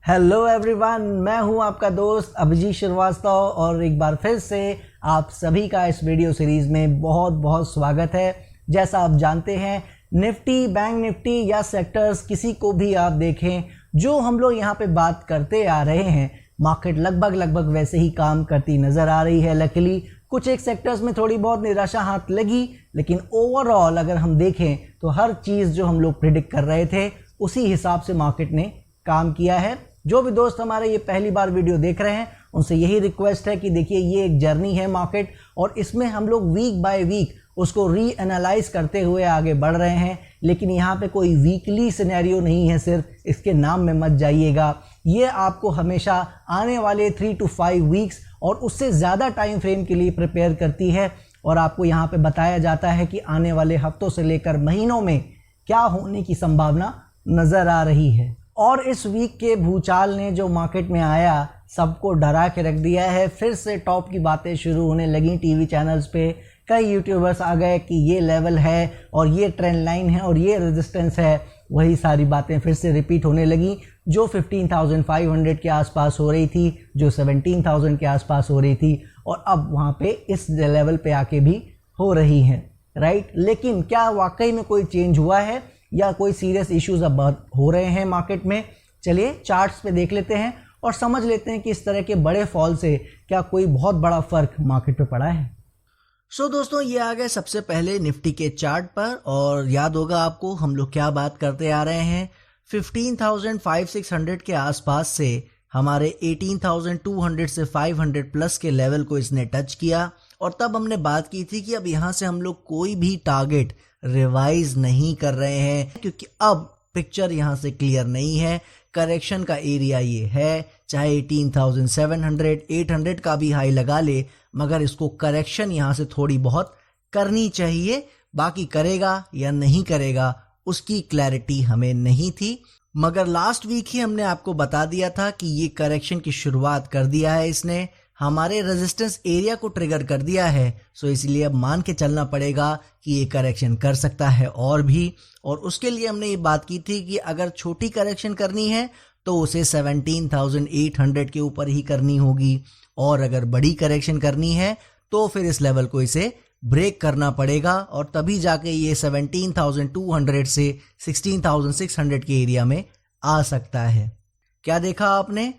Hello everyone, मैं हूं आपका दोस्त अभिजीत श्रीवास्तव और एक बार फिर से आप सभी का इस वीडियो सीरीज़ में बहुत बहुत स्वागत है। जैसा आप जानते हैं, निफ्टी, बैंक निफ्टी या सेक्टर्स किसी को भी आप देखें, जो हम लोग यहां पे बात करते आ रहे हैं, मार्केट लगभग वैसे ही काम करती नज़र आ रही है। लकीली कुछ एक सेक्टर्स में थोड़ी बहुत निराशा हाथ लगी, लेकिन ओवरऑल अगर हम देखें तो हर चीज़ जो हम लोग प्रिडिक्ट कर रहे थे उसी हिसाब से मार्केट ने काम किया है। जो भी दोस्त हमारे ये पहली बार वीडियो देख रहे हैं, उनसे यही रिक्वेस्ट है कि देखिए, ये एक जर्नी है मार्केट, और इसमें हम लोग वीक बाय वीक उसको रीएनालाइज करते हुए आगे बढ़ रहे हैं। लेकिन यहाँ पे कोई वीकली सिनेरियो नहीं है, सिर्फ इसके नाम में मत जाइएगा। ये आपको हमेशा आने वाले 3 to 5 वीक्स और उससे ज़्यादा टाइम फ्रेम के लिए प्रिपेयर करती है, और आपको यहाँ पे बताया जाता है कि आने वाले हफ्तों से लेकर महीनों में क्या होने की संभावना नज़र आ रही है। और इस वीक के भूचाल ने जो मार्केट में आया, सबको डरा के रख दिया है। फिर से टॉप की बातें शुरू होने लगी टीवी चैनल्स पे। कई यूट्यूबर्स आ गए कि ये लेवल है और ये ट्रेंड लाइन है और ये रेजिस्टेंस है। वही सारी बातें फिर से रिपीट होने लगी, जो 15,500 के आसपास हो रही थी, जो 17,000 के आसपास हो रही थी, और अब वहाँ पे इस लेवल पे आके भी हो रही हैं, राइट। लेकिन क्या वाकई में कोई चेंज हुआ है या कोई सीरियस इश्यूज अब हो रहे हैं मार्केट में? चलिए चार्ट्स पे देख लेते हैं और समझ लेते हैं कि इस तरह के बड़े फॉल से क्या कोई बहुत बड़ा फर्क मार्केट पे पड़ा है। सो दोस्तों, ये आ गए सबसे पहले निफ्टी के चार्ट पर, और याद होगा आपको हम लोग क्या बात करते आ रहे हैं। 15,500-600 के आसपास से हमारे 18,200 से 500 प्लस के लेवल को इसने टच किया, और तब हमने बात की थी कि अब यहाँ से हम लोग कोई भी टारगेट रिवाइज नहीं कर रहे हैं, क्योंकि अब पिक्चर यहाँ से क्लियर नहीं है। करेक्शन का एरिया ये है, चाहे 18,700, 800 का भी हाई लगा ले, मगर इसको करेक्शन यहाँ से थोड़ी बहुत करनी चाहिए। बाकी करेगा या नहीं करेगा उसकी क्लैरिटी हमें नहीं थी, मगर लास्ट वीक ही हमने आपको बता दिया था कि ये करेक्शन की शुरुआत कर दिया है इसने, हमारे रेजिस्टेंस एरिया को ट्रिगर कर दिया है। सो इसलिए अब मान के चलना पड़ेगा कि ये करेक्शन कर सकता है और भी। और उसके लिए हमने ये बात की थी कि अगर छोटी करेक्शन करनी है तो उसे 17,800 के ऊपर ही करनी होगी, और अगर बड़ी करेक्शन करनी है तो फिर इस लेवल को इसे ब्रेक करना पड़ेगा, और तभी जाके ये 17,200 से 16,600 के एरिया में आ सकता है। क्या देखा आपने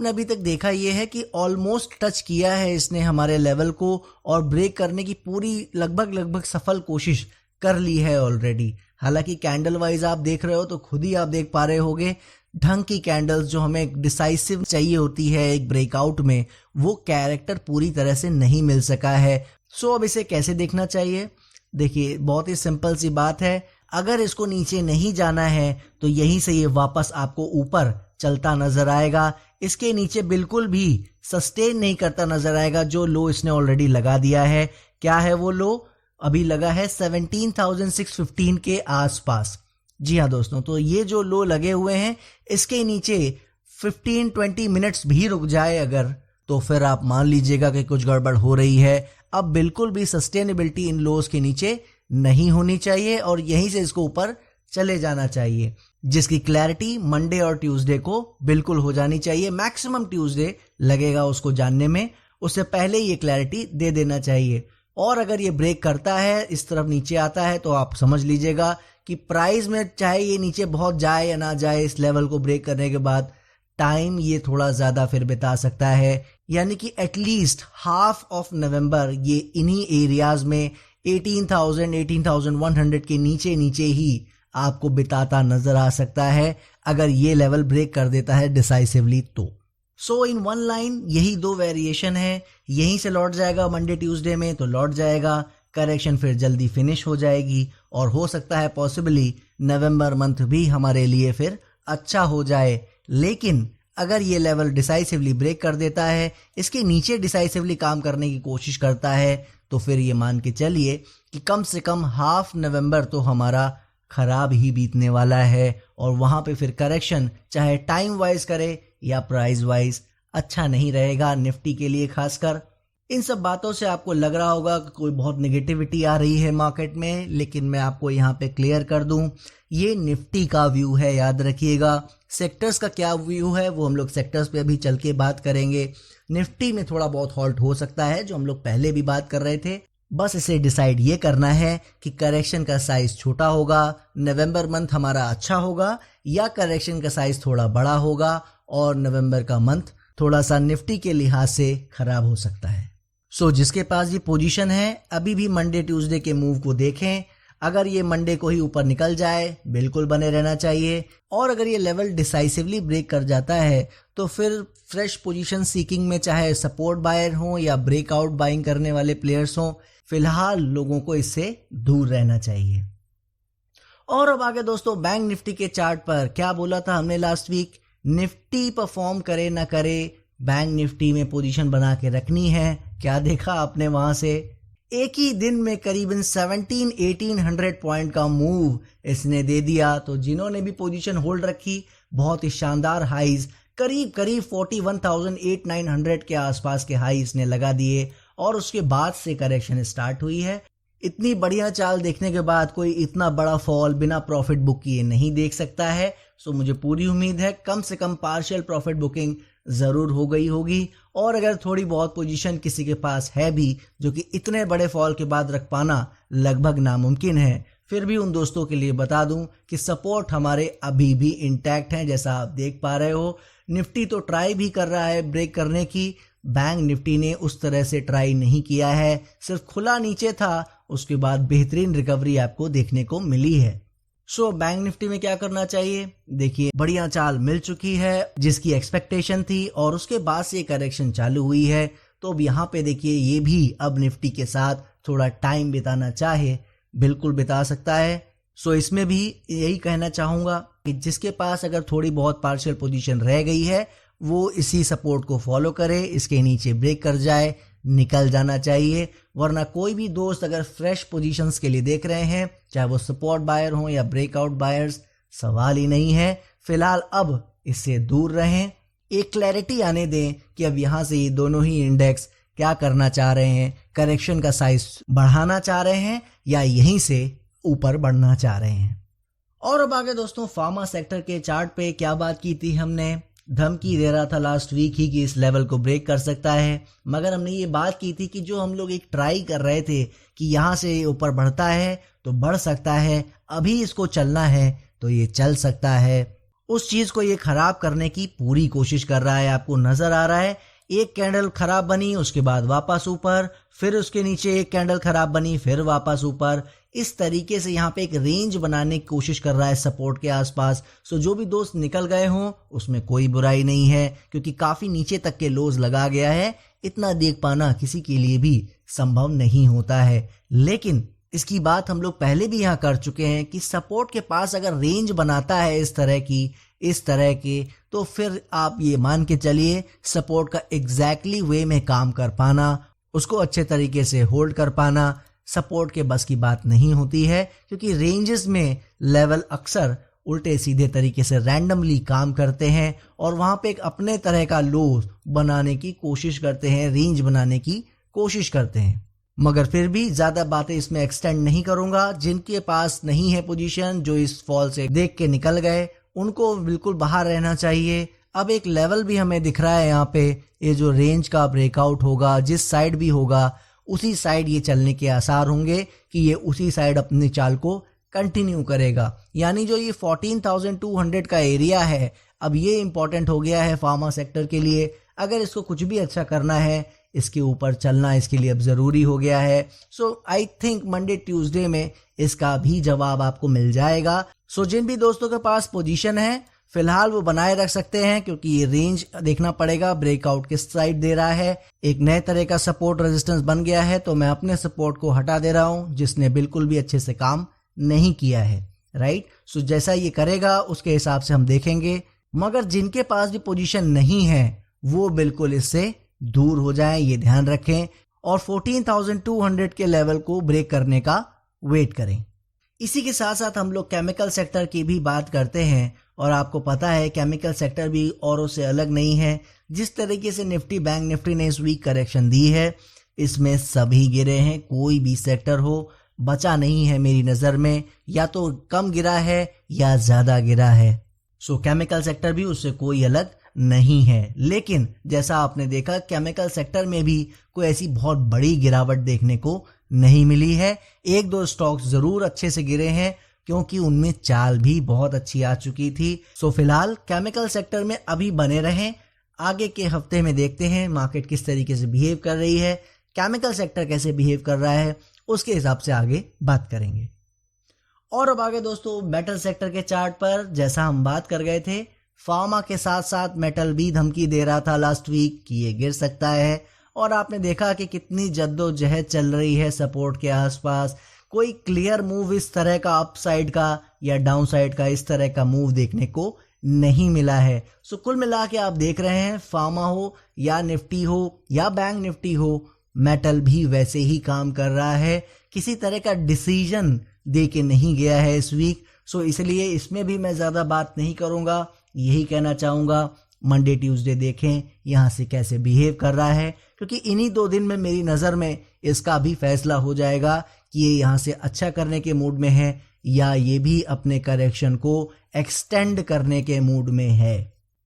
अभी तक देखा ये है कि ऑलमोस्ट टच किया है इसने हमारे लेवल को, और ब्रेक करने की पूरी लगभग सफल कोशिश कर ली है ऑलरेडी। हालांकि कैंडल वाइज आप देख रहे हो तो खुद ही आप देख पा रहे होगे, ढंग की कैंडल्स जो हमें डिसाइसिव चाहिए होती है एक ब्रेकआउट में, वो कैरेक्टर पूरी तरह से नहीं मिल सका है। सो अब इसे कैसे देखना चाहिए? देखिए, बहुत ही सिंपल सी बात है। अगर इसको नीचे नहीं जाना है तो यहीं से ये वापस आपको ऊपर चलता नजर आएगा। इसके नीचे बिल्कुल भी सस्टेन नहीं करता नजर आएगा। जो लो इसने ऑलरेडी लगा दिया है, क्या है वो लो? अभी लगा है 17,615 के आसपास। जी हाँ दोस्तों, तो ये जो लो लगे हुए हैं, इसके नीचे 15-20 मिनट्स भी रुक जाए अगर, तो फिर आप मान लीजिएगा कि कुछ गड़बड़ हो रही है। अब बिल्कुल भी सस्टेनेबिलिटी इन लोज के नीचे नहीं होनी चाहिए, और यहीं से इसको ऊपर चले जाना चाहिए, जिसकी क्लैरिटी मंडे और ट्यूसडे को बिल्कुल हो जानी चाहिए। मैक्सिमम ट्यूसडे लगेगा उसको जानने में, उससे पहले ये क्लैरिटी दे देना चाहिए। और अगर ये ब्रेक करता है, इस तरफ नीचे आता है, तो आप समझ लीजिएगा कि प्राइस में चाहे ये नीचे बहुत जाए या ना जाए, इस लेवल को ब्रेक करने के बाद टाइम ये थोड़ा ज्यादा फिर बिता सकता है। यानी कि एटलीस्ट हाफ ऑफ नवंबर ये इन्हीं एरियाज में 18,100 के नीचे ही आपको बिताता नजर आ सकता है, अगर ये लेवल ब्रेक कर देता है डिसाइसिवली तो। सो इन वन लाइन यही दो वेरिएशन है। यहीं से लौट जाएगा मंडे ट्यूसडे में तो लौट जाएगा, करेक्शन फिर जल्दी फिनिश हो जाएगी, और हो सकता है पॉसिबली नवंबर मंथ भी हमारे लिए फिर अच्छा हो जाए। लेकिन अगर ये लेवल डिसाइसिवली ब्रेक कर देता है, इसके नीचे डिसाइसिवली काम करने की कोशिश करता है, तो फिर ये मान के चलिए कि कम से कम हाफ नवंबर तो हमारा खराब ही बीतने वाला है, और वहां पे फिर करेक्शन चाहे टाइम वाइज करे या प्राइस वाइज अच्छा नहीं रहेगा निफ्टी के लिए खासकर। इन सब बातों से आपको लग रहा होगा कि कोई बहुत नेगेटिविटी आ रही है मार्केट में, लेकिन मैं आपको यहाँ पे क्लियर कर दूं, ये निफ्टी का व्यू है, याद रखिएगा। सेक्टर्स का क्या व्यू है वो हम लोग सेक्टर्स पे अभी चल के बात करेंगे। निफ्टी में थोड़ा बहुत हॉल्ट हो सकता है जो हम लोग पहले भी बात कर रहे थे, बस इसे डिसाइड ये करना है कि करेक्शन का साइज छोटा होगा, नवंबर मंथ हमारा अच्छा होगा, या करेक्शन का साइज थोड़ा बड़ा होगा और नवंबर का मंथ थोड़ा सा निफ्टी के लिहाज से खराब हो सकता है। सो जिसके पास ये पोजीशन है अभी भी मंडे ट्यूसडे के मूव को देखें। अगर ये मंडे को ही ऊपर निकल जाए बिल्कुल बने रहना चाहिए, और अगर ये लेवल डिसाइसिवली ब्रेक कर जाता है तो फिर फ्रेश पोजीशन सीकिंग में चाहे सपोर्ट बायर हो या ब्रेकआउट बाइंग करने वाले प्लेयर्स हों, फिलहाल लोगों को इससे दूर रहना चाहिए। और अब आगे दोस्तों बैंक निफ्टी के चार्ट पर क्या बोला था हमने लास्ट वीक, निफ्टी परफॉर्म करे ना करे बैंक निफ्टी में पोजीशन बना के रखनी है। क्या देखा आपने वहां से, एक ही दिन में करीबन 17-1800 पॉइंट का मूव इसने दे दिया। तो जिन्होंने भी पोजीशन होल्ड रखी बहुत ही शानदार हाईज करीब 41,800-900 के आसपास के हाई इसने लगा दिए, और उसके बाद से करेक्शन स्टार्ट हुई है। इतनी बढ़िया चाल देखने के बाद कोई इतना बड़ा फॉल बिना प्रॉफिट बुक किए नहीं देख सकता है। सो मुझे पूरी उम्मीद है कम से कम पार्शियल प्रॉफिट बुकिंग जरूर हो गई होगी, और अगर थोड़ी बहुत पोजीशन किसी के पास है भी जो कि इतने बड़े फॉल के बाद रख पाना लगभग नामुमकिन है, फिर भी उन दोस्तों के लिए बता दूं कि सपोर्ट हमारे अभी भी इंटैक्ट हैं। जैसा आप देख पा रहे हो निफ्टी तो ट्राई भी कर रहा है ब्रेक करने की, बैंक निफ्टी ने उस तरह से ट्राई नहीं किया है, सिर्फ खुला नीचे था, उसके बाद बेहतरीन रिकवरी आपको देखने को मिली है। सो बैंक निफ्टी में क्या करना चाहिए, देखिए बढ़िया चाल मिल चुकी है जिसकी एक्सपेक्टेशन थी, और उसके बाद से करेक्शन चालू हुई है। तो अब यहाँ पे देखिए ये भी अब निफ्टी के साथ थोड़ा टाइम बिताना चाहे बिल्कुल बिता सकता है। सो इसमें भी यही कहना चाहूंगा कि जिसके पास अगर थोड़ी बहुत पार्शियल पोजीशन रह गई है वो इसी सपोर्ट को फॉलो करे, इसके नीचे ब्रेक कर जाए निकल जाना चाहिए। वरना कोई भी दोस्त अगर फ्रेश पोजीशंस के लिए देख रहे हैं, चाहे वो सपोर्ट बायर हो या ब्रेकआउट बायर्स, सवाल ही नहीं है। फिलहाल अब इससे दूर रहें, एक क्लैरिटी आने दें कि अब यहाँ से ये दोनों ही इंडेक्स क्या करना चाह रहे हैं, करेक्शन का साइज बढ़ाना चाह रहे हैं या यहीं से ऊपर बढ़ना चाह रहे हैं। और अब आगे दोस्तों फार्मा सेक्टर के चार्ट पे क्या बात की थी हमने, धमकी दे रहा था लास्ट वीक ही कि इस लेवल को ब्रेक कर सकता है, मगर हमने ये बात की थी कि जो हम लोग एक ट्राई कर रहे थे कि यहाँ से ऊपर बढ़ता है तो बढ़ सकता है, अभी इसको चलना है तो ये चल सकता है, उस चीज को ये खराब करने की पूरी कोशिश कर रहा है। आपको नजर आ रहा है एक कैंडल खराब बनी उसके बाद वापस ऊपर, फिर उसके नीचे एक कैंडल खराब बनी फिर वापस ऊपर, इस तरीके से यहाँ पे एक रेंज बनाने की कोशिश कर रहा है सपोर्ट के आसपास। सो जो भी दोस्त निकल गए हों उसमें कोई बुराई नहीं है, क्योंकि काफी नीचे तक के लोज लगा गया है, इतना देख पाना किसी के लिए भी संभव नहीं होता है। लेकिन इसकी बात हम लोग पहले भी यहाँ कर चुके हैं कि सपोर्ट के पास अगर रेंज बनाता है इस तरह के तो फिर आप ये मान के चलिए सपोर्ट का एग्जैक्टली वे में काम कर पाना, उसको अच्छे तरीके से होल्ड कर पाना सपोर्ट के बस की बात नहीं होती है, क्योंकि रेंजेस में लेवल अक्सर उल्टे सीधे तरीके से रैंडमली काम करते हैं और वहां पे एक अपने तरह का लो बनाने की कोशिश करते हैं, रेंज बनाने की कोशिश करते हैं। मगर फिर भी ज्यादा बातें इसमें एक्सटेंड नहीं करूंगा। जिनके पास नहीं है पोजीशन, जो इस फॉल से देख के निकल गए, उनको बिल्कुल बाहर रहना चाहिए। अब एक लेवल भी हमें दिख रहा है यहाँ पे, ये जो रेंज का ब्रेकआउट होगा जिस साइड भी होगा उसी साइड ये चलने के आसार होंगे कि ये उसी साइड अपनी चाल को कंटिन्यू करेगा। यानी जो ये 14,200 का एरिया है अब ये इंपॉर्टेंट हो गया है फार्मा सेक्टर के लिए। अगर इसको कुछ भी अच्छा करना है इसके ऊपर चलना इसके लिए अब जरूरी हो गया है। सो आई थिंक मंडे ट्यूसडे में इसका भी जवाब आपको मिल जाएगा। सो जिन भी दोस्तों के पास पोजीशन है फिलहाल वो बनाए रख सकते हैं, क्योंकि ये रेंज देखना पड़ेगा ब्रेकआउट किस साइड दे रहा है। एक नए तरह का सपोर्ट रेजिस्टेंस बन गया है, तो मैं अपने सपोर्ट को हटा दे रहा हूं जिसने बिल्कुल भी अच्छे से काम नहीं किया है, राइट। सो जैसा ये करेगा उसके हिसाब से हम देखेंगे। मगर जिनके पास भी पोजीशन नहीं है वो बिल्कुल इससे दूर हो जाएं, ये ध्यान रखें, और 14,200 के लेवल को ब्रेक करने का वेट करें। इसी के साथ साथ हम लोग केमिकल सेक्टर की भी बात करते हैं, और आपको पता है केमिकल सेक्टर भी औरों से अलग नहीं है। जिस तरीके से निफ्टी बैंक निफ्टी ने इस वीक करेक्शन दी है इसमें सभी गिरे हैं, कोई भी सेक्टर हो बचा नहीं है मेरी नज़र में, या तो कम गिरा है या ज़्यादा गिरा है। सो केमिकल सेक्टर भी उससे कोई अलग नहीं है। लेकिन जैसा आपने देखा, केमिकल सेक्टर में भी कोई ऐसी बहुत बड़ी गिरावट देखने को नहीं मिली है। एक दो स्टॉक्स जरूर अच्छे से गिरे हैं क्योंकि उनमें चाल भी बहुत अच्छी आ चुकी थी। सो फिलहाल केमिकल सेक्टर में अभी बने रहें। आगे के हफ्ते में देखते हैं मार्केट किस तरीके से बिहेव कर रही है, केमिकल सेक्टर कैसे बिहेव कर रहा है, उसके हिसाब से आगे बात करेंगे। और अब आगे दोस्तों मेटल सेक्टर के चार्ट पर जैसा हम बात कर गए थे, फार्मा के साथ साथ मेटल भी धमकी दे रहा था लास्ट वीक कि ये गिर सकता है। और आपने देखा कि कितनी जद्दोजहद चल रही है सपोर्ट के आसपास। कोई क्लियर मूव इस तरह का अपसाइड का या डाउन साइड का इस तरह का मूव देखने को नहीं मिला है। सो कुल मिला के आप देख रहे हैं, फार्मा हो या निफ्टी हो या बैंक निफ्टी हो, मेटल भी वैसे ही काम कर रहा है। किसी तरह का डिसीजन दे के नहीं गया है इस वीक। सो इसलिए इसमें भी मैं ज्यादा बात नहीं करूंगा। यही कहना चाहूंगा, मंडे ट्यूसडे देखें यहां से कैसे बिहेव कर रहा है, क्योंकि इन्हीं 2 दिन में मेरी नजर में इसका भी फैसला हो जाएगा कि ये यहां से अच्छा करने के मूड में है या ये भी अपने करेक्शन को एक्सटेंड करने के मूड में है।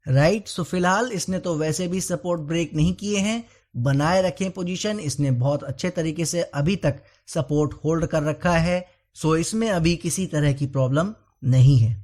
राइट। सो फिलहाल इसने तो वैसे भी सपोर्ट ब्रेक नहीं किए हैं, बनाए रखें पोजीशन। इसने बहुत अच्छे तरीके से अभी तक सपोर्ट होल्ड कर रखा है। सो इसमें अभी किसी तरह की प्रॉब्लम नहीं है।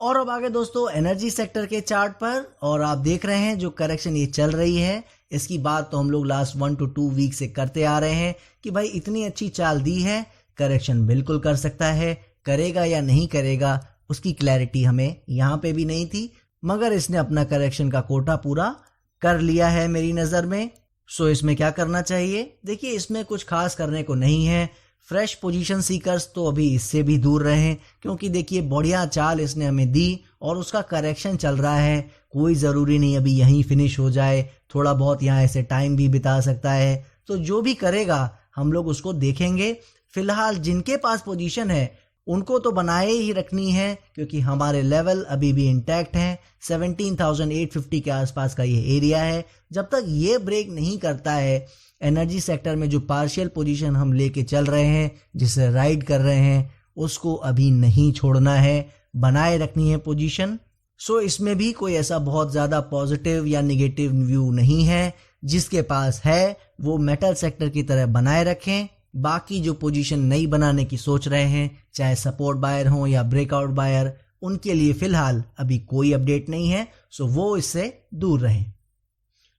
और अब आगे दोस्तों एनर्जी सेक्टर के चार्ट पर, और आप देख रहे हैं जो करेक्शन ये चल रही है, इसकी बात तो हम लोग लास्ट 1 to 2 वीक से करते आ रहे हैं कि भाई इतनी अच्छी चाल दी है, करेक्शन बिल्कुल कर सकता है। करेगा या नहीं करेगा उसकी क्लैरिटी हमें यहाँ पे भी नहीं थी, मगर इसने अपना करेक्शन का कोटा पूरा कर लिया है मेरी नजर में। सो इसमें क्या करना चाहिए? देखिए इसमें कुछ खास करने को नहीं है। फ्रेश पोजीशन सीकर्स तो अभी इससे भी दूर रहें, क्योंकि देखिए बढ़िया चाल इसने हमें दी और उसका करेक्शन चल रहा है। कोई ज़रूरी नहीं अभी यहीं फिनिश हो जाए, थोड़ा बहुत यहाँ ऐसे टाइम भी बिता सकता है। तो जो भी करेगा हम लोग उसको देखेंगे। फिलहाल जिनके पास पोजीशन है उनको तो बनाए ही रखनी है, क्योंकि हमारे लेवल अभी भी इंटैक्ट हैं। 17,850 के आसपास का ये एरिया है। जब तक ये ब्रेक नहीं करता है, एनर्जी सेक्टर में जो पार्शियल पोजीशन हम लेके चल रहे हैं, जिसे राइड कर रहे हैं, उसको अभी नहीं छोड़ना है, बनाए रखनी है पोजीशन। सो इसमें भी कोई ऐसा बहुत ज़्यादा पॉजिटिव या निगेटिव व्यू नहीं है। जिसके पास है वो मेटल सेक्टर की तरह बनाए रखें। बाकी जो पोजीशन नई बनाने की सोच रहे हैं, चाहे सपोर्ट बायर हो या ब्रेकआउट बायर, उनके लिए फिलहाल अभी कोई अपडेट नहीं है। सो वो इससे दूर रहें।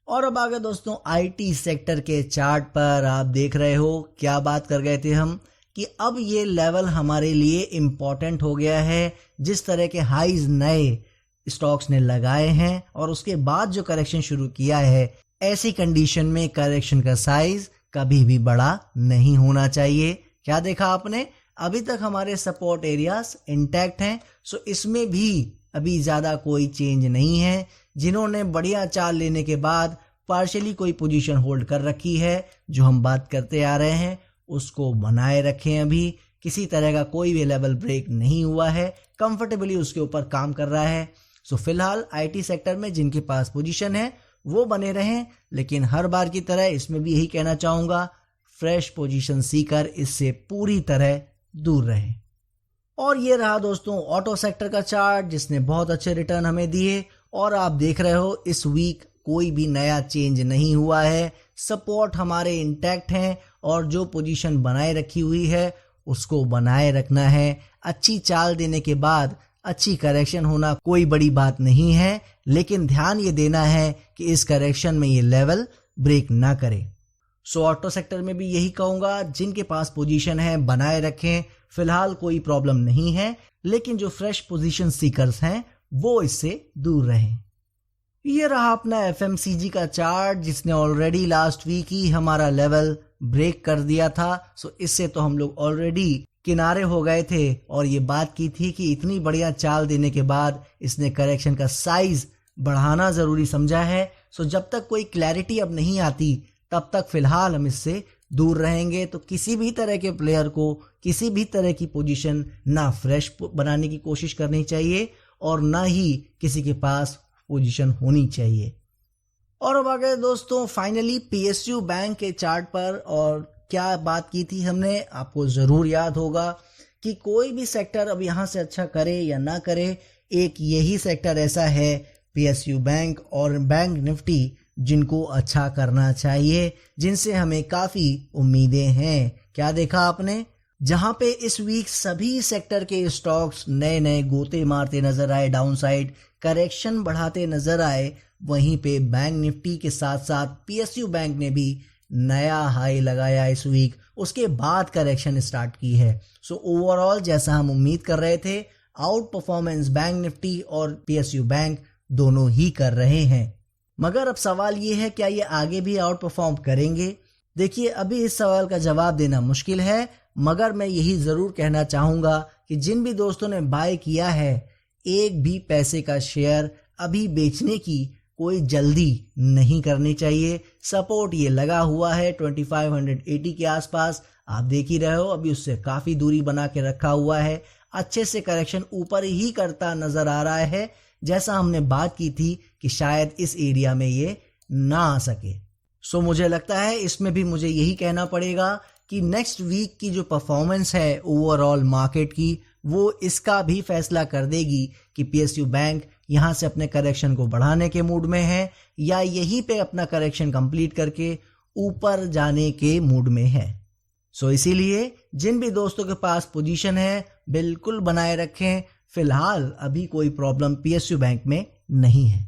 और अब आगे दोस्तों आईटी सेक्टर के चार्ट पर आप देख रहे हो, क्या बात कर गए थे हम कि अब ये लेवल हमारे लिए इम्पोर्टेंट हो गया है। जिस तरह के हाईज नए स्टॉक्स ने लगाए हैं और उसके बाद जो करेक्शन शुरू किया है, ऐसी कंडीशन में करेक्शन का साइज कभी भी बड़ा नहीं होना चाहिए। क्या देखा आपने? अभी तक हमारे सपोर्ट एरियाज इंटैक्ट हैं। सो इसमें भी अभी ज्यादा कोई चेंज नहीं है। जिन्होंने बढ़िया चाल लेने के बाद पार्शियली कोई पोजीशन होल्ड कर रखी है, जो हम बात करते आ रहे हैं, उसको बनाए रखें। अभी किसी तरह का कोई भी लेवल ब्रेक नहीं हुआ है, कंफर्टेबली उसके ऊपर काम कर रहा है। सो फिलहाल आईटी सेक्टर में जिनके पास पोजीशन है वो बने रहें, लेकिन हर बार की तरह इसमें भी यही कहना चाहूंगा, फ्रेश पोजीशन सीकर इससे पूरी तरह दूर रहें। और ये रहा दोस्तों ऑटो सेक्टर का चार्ट, जिसने बहुत अच्छे रिटर्न हमें दिए। और आप देख रहे हो इस वीक कोई भी नया चेंज नहीं हुआ है। सपोर्ट हमारे इंटैक्ट हैं और जो पोजीशन बनाए रखी हुई है उसको बनाए रखना है। अच्छी चाल देने के बाद अच्छी करेक्शन होना कोई बड़ी बात नहीं है, लेकिन ध्यान ये देना है कि इस करेक्शन में ये लेवल ब्रेक ना करे। सो ऑटो सेक्टर में भी यही कहूंगा, जिनके पास पोजीशन है बनाए रखें। फिलहाल कोई प्रॉब्लम नहीं है, लेकिन जो फ्रेश पोजीशन सीकर्स हैं वो इससे दूर रहें। ये रहा अपना एफएमसीजी का चार्ट, जिसने ऑलरेडी लास्ट वीक ही हमारा लेवल ब्रेक कर दिया था। सो इससे तो हम लोग ऑलरेडी किनारे हो गए थे और ये बात की थी कि इतनी बढ़िया चाल देने के बाद इसने करेक्शन का साइज बढ़ाना जरूरी समझा है। सो जब तक कोई क्लैरिटी अब नहीं आती तब तक फिलहाल हम इससे दूर रहेंगे। तो किसी भी तरह के प्लेयर को किसी भी तरह की पोजीशन ना फ्रेश बनाने की कोशिश करनी चाहिए और ना ही किसी के पास पोजीशन होनी चाहिए। और अब आगे दोस्तों फाइनली पीएसयू बैंक के चार्ट पर, और क्या बात की थी हमने, आपको जरूर याद होगा कि कोई भी सेक्टर अब यहां से अच्छा करे या ना करे, एक यही सेक्टर ऐसा है पीएसयू बैंक और बैंक निफ्टी जिनको अच्छा करना चाहिए, जिनसे हमें काफ़ी उम्मीदें हैं। क्या देखा आपने? जहां पे इस वीक सभी सेक्टर के स्टॉक्स नए नए गोते मारते नजर आए, डाउनसाइड करेक्शन बढ़ाते नजर आए, वहीं पे बैंक निफ्टी के साथ साथ पीएसयू बैंक ने भी नया हाई लगाया इस वीक, उसके बाद करेक्शन स्टार्ट की है। सो ओवरऑल जैसा हम उम्मीद कर रहे थे, आउट परफॉर्मेंस बैंक निफ्टी और पीएसयू बैंक दोनों ही कर रहे हैं। मगर अब सवाल ये है, क्या ये आगे भी आउट परफॉर्म करेंगे? देखिए, अभी इस सवाल का जवाब देना मुश्किल है, मगर मैं यही ज़रूर कहना चाहूँगा कि जिन भी दोस्तों ने बाय किया है, एक भी पैसे का शेयर अभी बेचने की कोई जल्दी नहीं करनी चाहिए। सपोर्ट ये लगा हुआ है 2580 के आसपास, आप देख ही रहे हो, अभी उससे काफ़ी दूरी बना के रखा हुआ है। अच्छे से करेक्शन ऊपर ही करता नज़र आ रहा है, जैसा हमने बात की थी कि शायद इस एरिया में ये ना आ सके। सो मुझे लगता है इसमें भी मुझे यही कहना पड़ेगा कि नेक्स्ट वीक की जो परफॉर्मेंस है ओवरऑल मार्केट की, वो इसका भी फैसला कर देगी कि पीएसयू बैंक यहाँ से अपने करेक्शन को बढ़ाने के मूड में है या यहीं पे अपना करेक्शन कंप्लीट करके ऊपर जाने के मूड में है। सो इसीलिए जिन भी दोस्तों के पास पोजीशन है बिल्कुल बनाए रखें। फिलहाल अभी कोई प्रॉब्लम पीएसयू बैंक में नहीं है।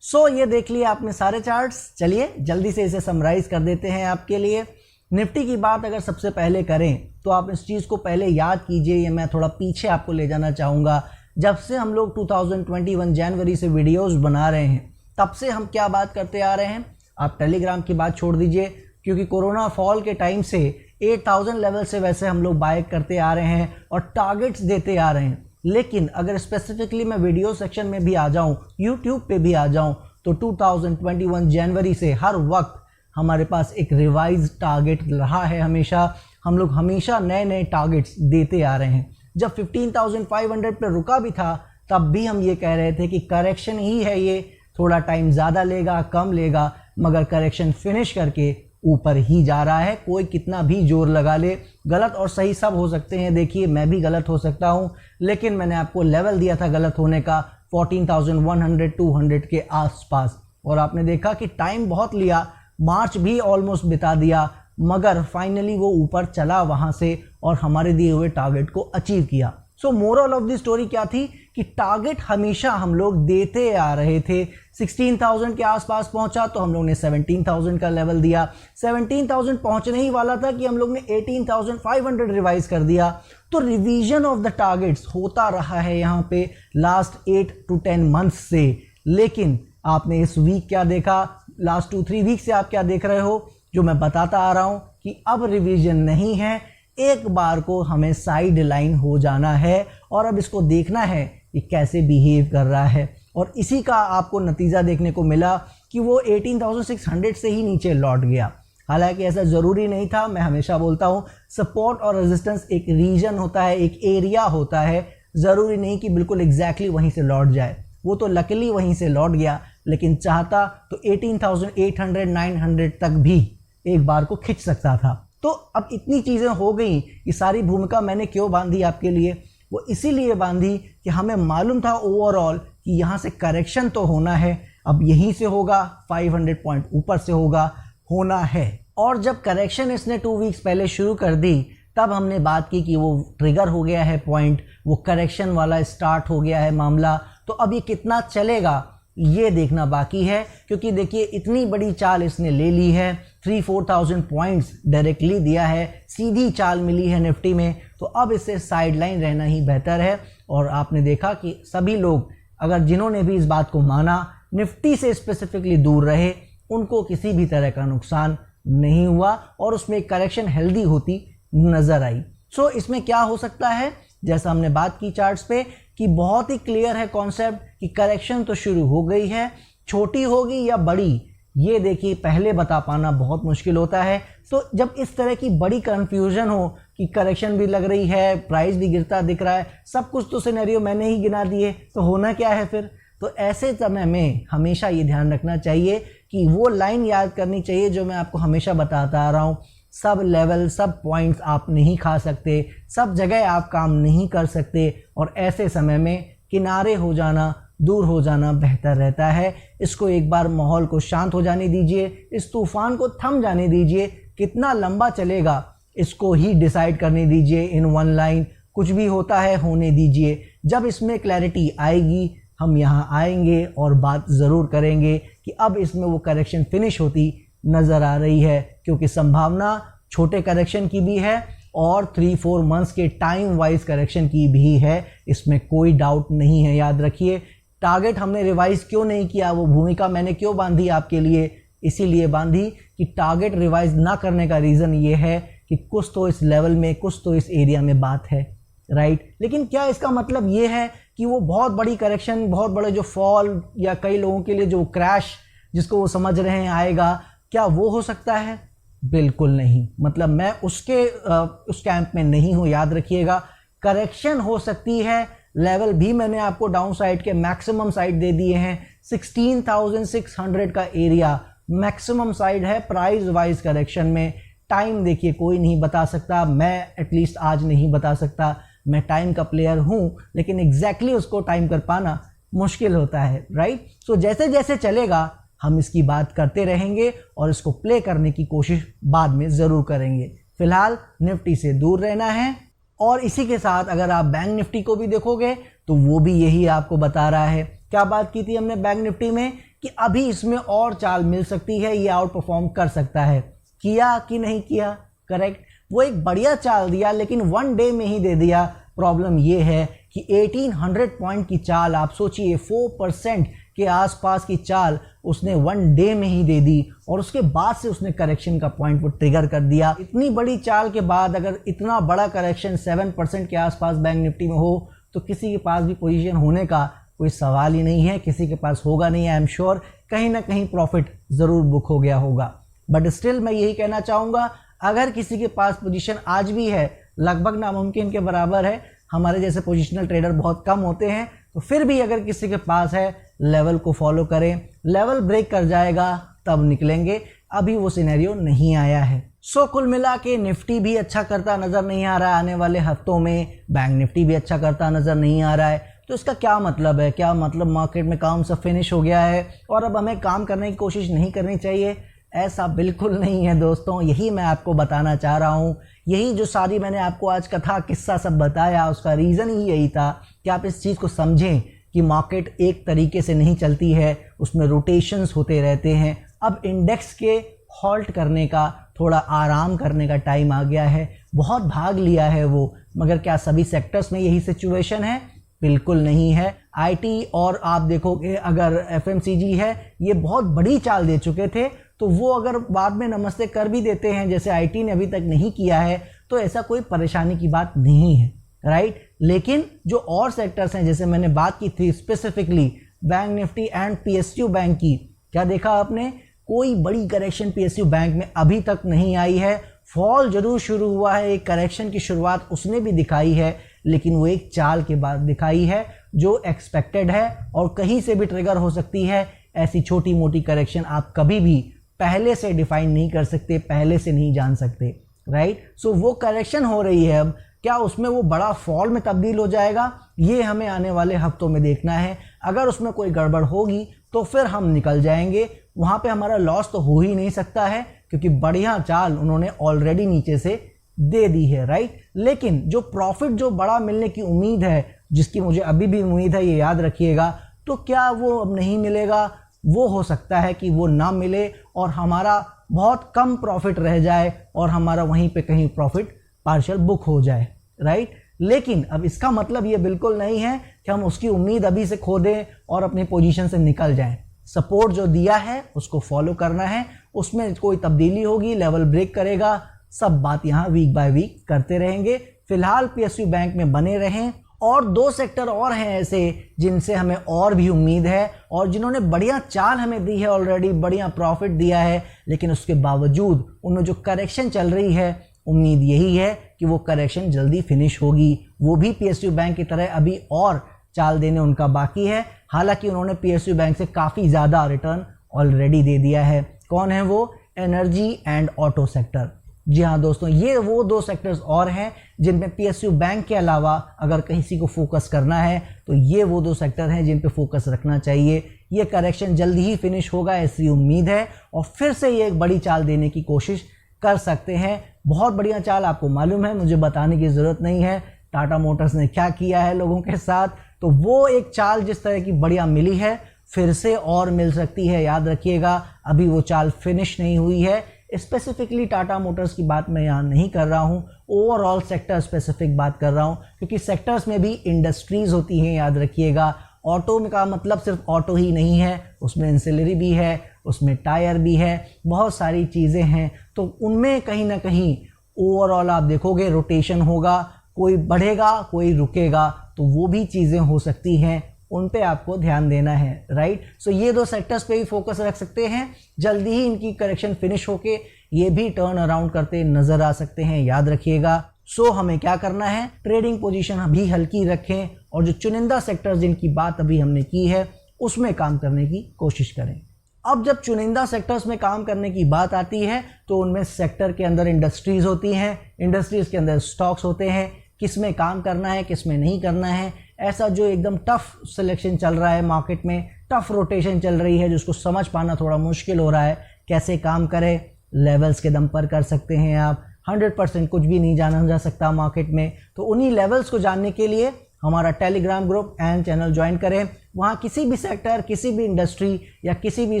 सो ये देख लिया आपने सारे चार्ट्स। चलिए जल्दी से इसे समराइज कर देते हैं आपके लिए। निफ्टी की बात अगर सबसे पहले करें तो आप इस चीज़ को पहले याद कीजिए, ये मैं थोड़ा पीछे आपको ले जाना चाहूँगा। जब से हम लोग 2021 जनवरी से वीडियोस बना रहे हैं, तब से हम क्या बात करते आ रहे हैं। आप टेलीग्राम की बात छोड़ दीजिए, क्योंकि कोरोना फॉल के टाइम से 8000 लेवल से वैसे हम लोग बाय करते आ रहे हैं और टारगेट्स देते आ रहे हैं। लेकिन अगर स्पेसिफिकली मैं वीडियो सेक्शन में भी आ जाऊँ, यूट्यूब पे भी आ जाऊँ, तो 2021 जनवरी से हर वक्त हमारे पास एक रिवाइज टारगेट रहा है। हमेशा हम लोग हमेशा नए नए टारगेट्स देते आ रहे हैं। जब 15,500 पे रुका भी था, तब भी हम ये कह रहे थे कि करेक्शन ही है, ये थोड़ा टाइम ज़्यादा लेगा, कम लेगा, मगर करेक्शन फिनिश करके ऊपर ही जा रहा है। कोई कितना भी जोर लगा ले, गलत और सही सब हो सकते हैं। देखिए, मैं भी गलत हो सकता हूँ, लेकिन मैंने आपको लेवल दिया था गलत होने का 14,100 200 के आसपास, और आपने देखा कि टाइम बहुत लिया, मार्च भी ऑलमोस्ट बिता दिया, मगर फाइनली वो ऊपर चला वहाँ से और हमारे दिए हुए टारगेट को अचीव किया। सो मोरल ऑफ द स्टोरी क्या थी कि टारगेट हमेशा हम लोग देते आ रहे थे। 16,000 के आसपास पहुंचा तो हम लोग ने 17,000 का लेवल दिया। 17,000 पहुंचने ही वाला था कि हम लोग ने 18,500 रिवाइज कर दिया। तो रिवीजन ऑफ द टारगेट्स होता रहा है यहाँ पे लास्ट 8 to 10 मंथ्स से। लेकिन आपने इस वीक क्या देखा, लास्ट 2-3 वीक से आप क्या देख रहे हो, जो मैं बताता आ रहा हूँ कि अब रिवीजन नहीं है, एक बार को हमें साइड लाइन हो जाना है और अब इसको देखना है कि कैसे बिहेव कर रहा है। और इसी का आपको नतीजा देखने को मिला कि वो 18,600 से ही नीचे लौट गया। हालांकि ऐसा ज़रूरी नहीं था। मैं हमेशा बोलता हूँ, सपोर्ट और रेजिस्टेंस एक रीजन होता है, एक एरिया होता है, ज़रूरी नहीं कि बिल्कुल एग्जैक्टली वहीं से लौट जाए। वो तो लकीली वहीं से लौट गया, लेकिन चाहता तो 18,800 900 तक भी एक बार को खिंच सकता था। तो अब इतनी चीज़ें हो गई। ये सारी भूमिका मैंने क्यों बांधी आपके लिए, वो इसीलिए बांधी कि हमें मालूम था ओवरऑल कि यहाँ से करेक्शन तो होना है, अब यहीं से होगा, 500 पॉइंट ऊपर से होना है। और जब करेक्शन इसने 2 वीक्स पहले शुरू कर दी, तब हमने बात की कि वो ट्रिगर हो गया है पॉइंट, वो करेक्शन वाला स्टार्ट हो गया है मामला। तो अब ये कितना चलेगा ये देखना बाकी है, क्योंकि देखिए इतनी बड़ी चाल इसने ले ली है, 3-4,000 पॉइंट्स डायरेक्टली दिया है, सीधी चाल मिली है निफ्टी में। तो अब इससे साइडलाइन रहना ही बेहतर है। और आपने देखा कि सभी लोग, अगर जिन्होंने भी इस बात को माना, निफ्टी से स्पेसिफिकली दूर रहे, उनको किसी भी तरह का नुकसान नहीं हुआ और उसमें करेक्शन हेल्दी होती नजर आई। सो इसमें क्या हो सकता है, जैसा हमने बात की चार्ट्स पे, कि बहुत ही क्लियर है कॉन्सेप्ट कि करेक्शन तो शुरू हो गई है, छोटी होगी या बड़ी, ये देखिए पहले बता पाना बहुत मुश्किल होता है। तो जब इस तरह की बड़ी कंफ्यूजन हो कि करेक्शन भी लग रही है, प्राइस भी गिरता दिख रहा है, सब कुछ तो सिनेरियो मैंने ही गिना दिए, तो होना क्या है फिर। तो ऐसे समय में हमेशा ये ध्यान रखना चाहिए कि वो लाइन याद करनी चाहिए जो मैं आपको हमेशा बताता आ रहा हूँ, सब लेवल, सब पॉइंट्स आप नहीं खा सकते, सब जगह आप काम नहीं कर सकते, और ऐसे समय में किनारे हो जाना, दूर हो जाना बेहतर रहता है। इसको एक बार माहौल को शांत हो जाने दीजिए, इस तूफान को थम जाने दीजिए। कितना लंबा चलेगा इसको ही डिसाइड करने दीजिए इन वन लाइन। कुछ भी होता है होने दीजिए। जब इसमें क्लैरिटी आएगी हम यहाँ आएंगे और बात ज़रूर करेंगे कि अब इसमें वो करेक्शन फिनिश होती नज़र आ रही है, क्योंकि संभावना छोटे करेक्शन की भी है और 3-4 मंथ्स के टाइम वाइज करेक्शन की भी है, इसमें कोई डाउट नहीं है। याद रखिए टारगेट हमने रिवाइज क्यों नहीं किया, वो भूमिका मैंने क्यों बांधी आपके लिए, इसीलिए बांधी कि टारगेट रिवाइज ना करने का रीज़न ये है कि कुछ तो इस लेवल में, कुछ तो इस एरिया में बात है, राइट। लेकिन क्या इसका मतलब ये है कि वो बहुत बड़ी करेक्शन, बहुत बड़े जो फॉल या कई लोगों के लिए जो क्रैश जिसको वो समझ रहे हैं आएगा, क्या वो हो सकता है? बिल्कुल नहीं। मतलब मैं उस कैंप में नहीं हूँ। याद रखिएगा करेक्शन हो सकती है। लेवल भी मैंने आपको डाउन साइड के मैक्सिमम साइड दे दिए हैं। 16,600 का एरिया मैक्सिमम साइड है प्राइस वाइज करेक्शन में। टाइम देखिए कोई नहीं बता सकता, मैं एटलीस्ट आज नहीं बता सकता, मैं टाइम का प्लेयर हूँ, लेकिन एग्जैक्टली उसको टाइम कर पाना मुश्किल होता है, राइट। सो जैसे जैसे चलेगा हम इसकी बात करते रहेंगे और इसको प्ले करने की कोशिश बाद में ज़रूर करेंगे। फिलहाल निफ्टी से दूर रहना है। और इसी के साथ अगर आप बैंक निफ्टी को भी देखोगे तो वो भी यही आपको बता रहा है। क्या बात की थी हमने बैंक निफ्टी में कि अभी इसमें और चाल मिल सकती है, ये आउट परफॉर्म कर सकता है। किया कि नहीं किया? करेक्ट, वो एक बढ़िया चाल दिया लेकिन वन डे में ही दे दिया। प्रॉब्लम ये है कि 1800 पॉइंट की चाल, आप सोचिए 4% के आसपास की चाल उसने वन डे में ही दे दी और उसके बाद से उसने करेक्शन का पॉइंट वो ट्रिगर कर दिया। इतनी बड़ी चाल के बाद अगर इतना बड़ा करेक्शन 7% के आसपास बैंक निफ्टी में हो तो किसी के पास भी पोजीशन होने का कोई सवाल ही नहीं है, किसी के पास होगा नहीं। आई एम श्योर कहीं ना कहीं प्रॉफिट ज़रूर बुक हो गया होगा। बट स्टिल मैं यही कहना चाहूँगा, अगर किसी के पास पोजीशन आज भी है, लगभग नामुमकिन के बराबर है, हमारे जैसे पोजिशनल ट्रेडर बहुत कम होते हैं, तो फिर भी अगर किसी के पास है लेवल को फॉलो करें। लेवल ब्रेक कर जाएगा तब निकलेंगे, अभी वो सिनेरियो नहीं आया है। सो कुल मिला के निफ्टी भी अच्छा करता नज़र नहीं आ रहा है आने वाले हफ्तों में, बैंक निफ्टी भी अच्छा करता नज़र नहीं आ रहा है। तो इसका क्या मतलब है? क्या मतलब मार्केट में काम सब फिनिश हो गया है और अब हमें काम करने की कोशिश नहीं करनी चाहिए? ऐसा बिल्कुल नहीं है दोस्तों। यही मैं आपको बताना चाह रहा हूँ। यही जो सारी मैंने आपको आज कथा किस्सा सब बताया, उसका रीज़न ही यही था कि आप इस चीज़ को समझें कि मार्केट एक तरीके से नहीं चलती है, उसमें रोटेशंस होते रहते हैं। अब इंडेक्स के हॉल्ट करने का, थोड़ा आराम करने का टाइम आ गया है। बहुत भाग लिया है वो, मगर क्या सभी सेक्टर्स में यही सिचुएशन है? बिल्कुल नहीं है। आईटी और आप देखोगे अगर एफएमसीजी है, ये बहुत बड़ी चाल दे चुके थे, तो वो अगर बाद में नमस्ते कर भी देते हैं जैसे आईटी ने अभी तक नहीं किया है, तो ऐसा कोई परेशानी की बात नहीं है, राइट। लेकिन जो और सेक्टर्स हैं, जैसे मैंने बात की थी specifically bank Nifty and PSU bank की, क्या देखा आपने? कोई बड़ी करेक्शन पीएसयू बैंक में अभी तक नहीं आई है। फॉल जरूर शुरू हुआ है, एक करेक्शन की शुरुआत उसने भी दिखाई है, लेकिन वो एक चाल के बाद दिखाई है जो एक्सपेक्टेड है और कहीं से भी ट्रिगर हो सकती है। ऐसी छोटी मोटी करेक्शन आप कभी भी पहले से डिफाइन नहीं कर सकते, पहले से नहीं जान सकते, राइट। सो वो करेक्शन हो रही है, अब क्या उसमें वो बड़ा फॉल में तब्दील हो जाएगा? ये हमें आने वाले हफ्तों में देखना है। अगर उसमें कोई गड़बड़ होगी तो फिर हम निकल जाएंगे, वहाँ पे हमारा लॉस तो हो ही नहीं सकता है, क्योंकि बढ़िया चाल उन्होंने ऑलरेडी नीचे से दे दी है, राइट। लेकिन जो प्रॉफिट जो बड़ा मिलने की उम्मीद है, जिसकी मुझे अभी भी उम्मीद है, ये याद रखिएगा, तो क्या वो अब नहीं मिलेगा? वो हो सकता है कि वो ना मिले और हमारा बहुत कम प्रॉफिट रह जाए और हमारा वहीं पे कहीं प्रॉफिट पार्शियल बुक हो जाए, राइट। लेकिन अब इसका मतलब ये बिल्कुल नहीं है कि हम उसकी उम्मीद अभी से खो दें और अपनी पोजीशन से निकल जाएं। सपोर्ट जो दिया है उसको फॉलो करना है, उसमें कोई तब्दीली होगी, लेवल ब्रेक करेगा, सब बात यहाँ वीक बाय वीक करते रहेंगे। फिलहाल पीएसयू बैंक में बने रहें। और दो सेक्टर और हैं ऐसे जिनसे हमें और भी उम्मीद है और जिन्होंने बढ़िया चाल हमें दी है, ऑलरेडी बढ़िया प्रॉफिट दिया है, लेकिन उसके बावजूद उनमें जो करेक्शन चल रही है, उम्मीद यही है कि वो करेक्शन जल्दी फिनिश होगी। वो भी पीएसयू बैंक की तरह अभी और चाल देने उनका बाकी है, हालांकि उन्होंने पीएसयू बैंक से काफ़ी ज़्यादा रिटर्न ऑलरेडी दे दिया है। कौन है वो? Energy and auto sector. जी हाँ दोस्तों, ये वो दो सेक्टर्स और हैं जिन पे PSU बैंक के अलावा अगर किसी को फोकस करना है तो ये वो दो सेक्टर हैं जिन पे फोकस रखना चाहिए। ये करेक्शन जल्दी ही फिनिश होगा ऐसी उम्मीद है और फिर से ये एक बड़ी चाल देने की कोशिश कर सकते हैं। बहुत बढ़िया चाल, आपको मालूम है, मुझे बताने की ज़रूरत नहीं है टाटा मोटर्स ने क्या किया है लोगों के साथ। तो वो एक चाल जिस तरह की बढ़िया मिली है फिर से और मिल सकती है, याद रखिएगा। अभी वो चाल फिनिश नहीं हुई है। स्पेसिफिकली टाटा मोटर्स की बात मैं यहाँ नहीं कर रहा हूँ, ओवरऑल सेक्टर स्पेसिफिक बात कर रहा हूँ, क्योंकि सेक्टर्स में भी इंडस्ट्रीज होती हैं, याद रखिएगा। ऑटो का मतलब सिर्फ ऑटो ही नहीं है, उसमें इंसिलरी भी है, उसमें टायर भी है, बहुत सारी चीज़ें हैं। तो उनमें कहीं ना कहीं ओवरऑल आप देखोगे रोटेशन होगा, कोई बढ़ेगा कोई रुकेगा, तो वो भी चीज़ें हो सकती हैं, उन पे आपको ध्यान देना है, राइट। सो ये दो सेक्टर्स पे भी फोकस रख सकते हैं। जल्दी ही इनकी करेक्शन फिनिश होके ये भी टर्न अराउंड करते नजर आ सकते हैं, याद रखिएगा। सो हमें क्या करना है, ट्रेडिंग पोजीशन अभी हल्की रखें और जो चुनिंदा सेक्टर्स जिनकी बात अभी हमने की है उसमें काम करने की कोशिश करें। अब जब चुनिंदा सेक्टर्स में काम करने की बात आती है तो उनमें सेक्टर के अंदर इंडस्ट्रीज होती हैं, इंडस्ट्रीज के अंदर स्टॉक्स होते हैं, किस में काम करना है किस में नहीं करना है। ऐसा जो एकदम टफ सिलेक्शन चल रहा है मार्केट में, टफ रोटेशन चल रही है, जिसको समझ पाना थोड़ा मुश्किल हो रहा है कैसे काम करे, लेवल्स के दम पर कर सकते हैं आप। 100% कुछ भी नहीं जाना जा सकता मार्केट में, तो उन्हीं लेवल्स को जानने के लिए हमारा Telegram group and channel join करें। वहाँ किसी भी सेक्टर, किसी भी इंडस्ट्री या किसी भी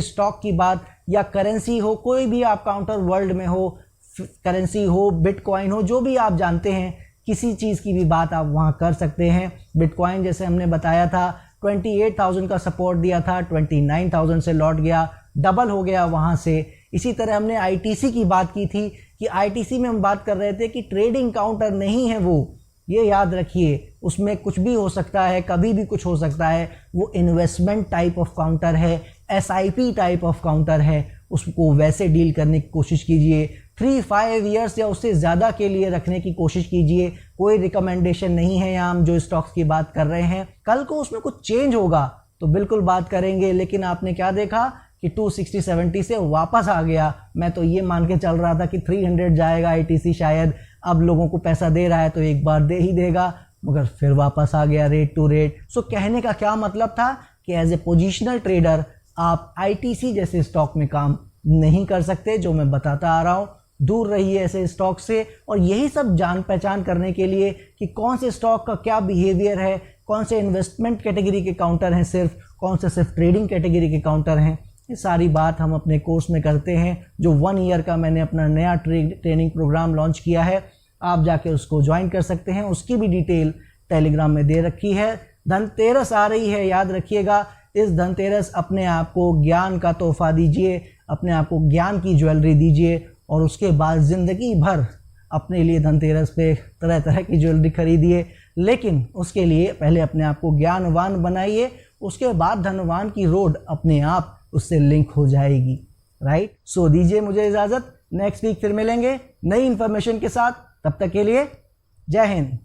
स्टॉक की बात या करेंसी हो, कोई भी आप काउंटर वर्ल्ड में हो, करेंसी हो, बिटकॉइन हो, जो भी आप जानते हैं, किसी चीज़ की भी बात आप वहाँ कर सकते हैं। बिटकॉइन जैसे हमने बताया था 28,000 का सपोर्ट दिया था, 29,000 से लौट गया, डबल हो गया वहाँ से। इसी तरह हमने ITC की बात की थी कि ITC में हम बात कर रहे थे कि ट्रेडिंग काउंटर नहीं है वो, ये याद रखिए, उसमें कुछ भी हो सकता है, कभी भी कुछ हो सकता है। वो इन्वेस्टमेंट टाइप ऑफ काउंटर है, SIP टाइप ऑफ काउंटर है, उसको वैसे डील करने की कोशिश कीजिए। 3-5 ईयर्स या उससे ज़्यादा के लिए रखने की कोशिश कीजिए। कोई रिकमेंडेशन नहीं है यहाँ हम जो स्टॉक्स की बात कर रहे हैं। कल को उसमें कुछ चेंज होगा तो बिल्कुल बात करेंगे, लेकिन आपने क्या देखा कि 260-70 से वापस आ गया। मैं तो ये मान के चल रहा था कि 300 जाएगा ITC शायद, अब लोगों को पैसा दे रहा है तो एक बार दे ही देगा, मगर फिर वापस आ गया रेट टू रेट। सो कहने का क्या मतलब था कि एज ए पोजिशनल ट्रेडर आप ITC जैसे स्टॉक में काम नहीं कर सकते, जो मैं बताता आ रहा हूँ। दूर रहिए ऐसे स्टॉक से। और यही सब जान पहचान करने के लिए कि कौन से स्टॉक का क्या बिहेवियर है, कौन से इन्वेस्टमेंट कैटेगरी के काउंटर हैं सिर्फ, कौन से सिर्फ ट्रेडिंग कैटेगरी के काउंटर हैं, ये सारी बात हम अपने कोर्स में करते हैं। जो 1 ईयर का मैंने अपना नया ट्रेनिंग प्रोग्राम लॉन्च किया है, आप जाके उसको ज्वाइन कर सकते हैं। उसकी भी डिटेल टेलीग्राम में दे रखी है। धनतेरस आ रही है, याद रखिएगा। इस धनतेरस अपने आप को ज्ञान का तोहफा दीजिए, अपने आप को ज्ञान की ज्वेलरी दीजिए और उसके बाद ज़िंदगी भर अपने लिए धनतेरस पे तरह तरह की ज्वेलरी खरीदिए। लेकिन उसके लिए पहले अपने आप को ज्ञानवान बनाइए, उसके बाद धनवान की रोड अपने आप उससे लिंक हो जाएगी, राइट। सो दीजिए मुझे इजाज़त, नेक्स्ट वीक फिर मिलेंगे नई इन्फॉर्मेशन के साथ। तब तक के लिए जय हिंद।